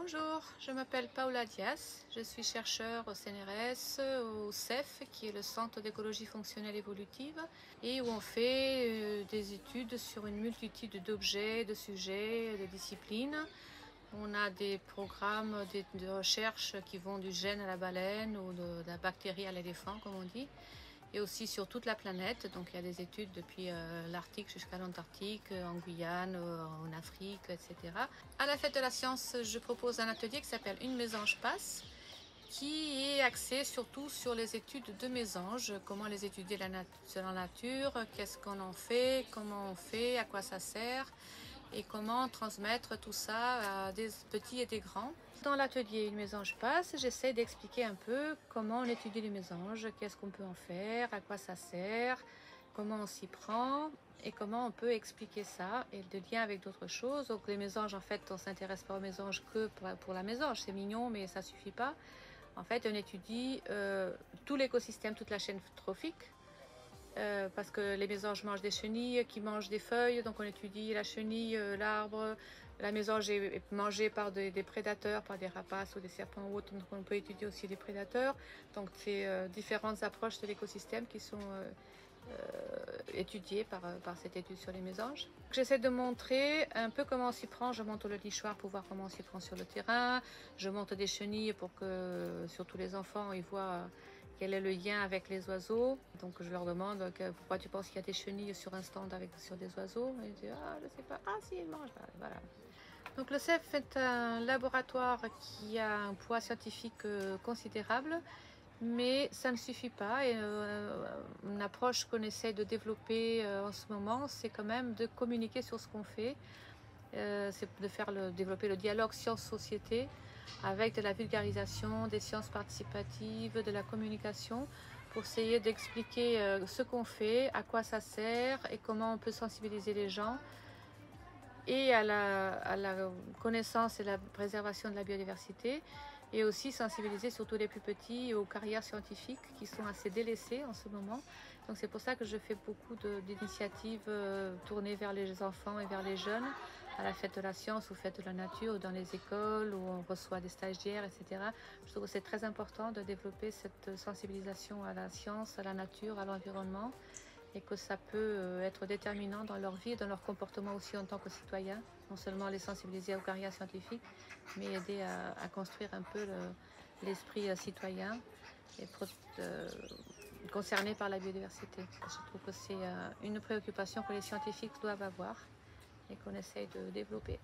Bonjour, je m'appelle Paula Dias, je suis chercheur au CNRS, au CEF, qui est le Centre d'écologie fonctionnelle évolutive, et où on fait des études sur une multitude d'objets, de sujets, de disciplines. On a des programmes de recherche qui vont du gène à la baleine ou de la bactérie à l'éléphant, comme on dit, et aussi sur toute la planète. Donc il y a des études depuis l'Arctique jusqu'à l'Antarctique, en Guyane, en Afrique, etc. À la Fête de la Science, je propose un atelier qui s'appelle Une mésange passe, qui est axé surtout sur les études de mésanges, comment les étudier dans la nature, qu'est-ce qu'on en fait, comment on fait, à quoi ça sert, et comment transmettre tout ça à des petits et des grands. Dans l'atelier Une mésange passe, j'essaie d'expliquer un peu comment on étudie les mésanges, qu'est-ce qu'on peut en faire, à quoi ça sert, comment on s'y prend et comment on peut expliquer ça et le lien avec d'autres choses. Donc les mésanges, en fait, on ne s'intéresse pas aux mésanges que pour la mésange, c'est mignon mais ça ne suffit pas. En fait, on étudie tout l'écosystème, toute la chaîne trophique. Parce que les mésanges mangent des chenilles qui mangent des feuilles, donc on étudie la chenille, l'arbre. La mésange est mangée par des prédateurs, par des rapaces ou des serpents ou autres, donc on peut étudier aussi les prédateurs. Donc c'est différentes approches de l'écosystème qui sont étudiées par cette étude sur les mésanges. J'essaie de montrer un peu comment on s'y prend. Je montre le nichoir pour voir comment on s'y prend sur le terrain. Je montre des chenilles pour que surtout les enfants ils voient quel est le lien avec les oiseaux. Donc je leur demande pourquoi tu penses qu'il y a des chenilles sur un stand sur des oiseaux. Et ils disent ah je sais pas, ah si ils mangent. Voilà. Donc le CEF est un laboratoire qui a un poids scientifique considérable, mais ça ne suffit pas. Et une approche qu'on essaie de développer en ce moment, c'est quand même de communiquer sur ce qu'on fait. C'est de développer le dialogue science-société avec de la vulgarisation, des sciences participatives, de la communication, pour essayer d'expliquer ce qu'on fait, à quoi ça sert et comment on peut sensibiliser les gens et à la connaissance et la préservation de la biodiversité, et aussi sensibiliser surtout les plus petits aux carrières scientifiques qui sont assez délaissées en ce moment. Donc c'est pour ça que je fais beaucoup d'initiatives tournées vers les enfants et vers les jeunes, à la Fête de la Science ou Fête de la Nature, ou dans les écoles où on reçoit des stagiaires, etc. Je trouve que c'est très important de développer cette sensibilisation à la science, à la nature, à l'environnement, et que ça peut être déterminant dans leur vie et dans leur comportement aussi en tant que citoyens. Non seulement les sensibiliser aux carrières scientifiques, mais aider à construire un peu l'esprit citoyen et concerné par la biodiversité. Je trouve que c'est une préoccupation que les scientifiques doivent avoir et qu'on essaye de développer.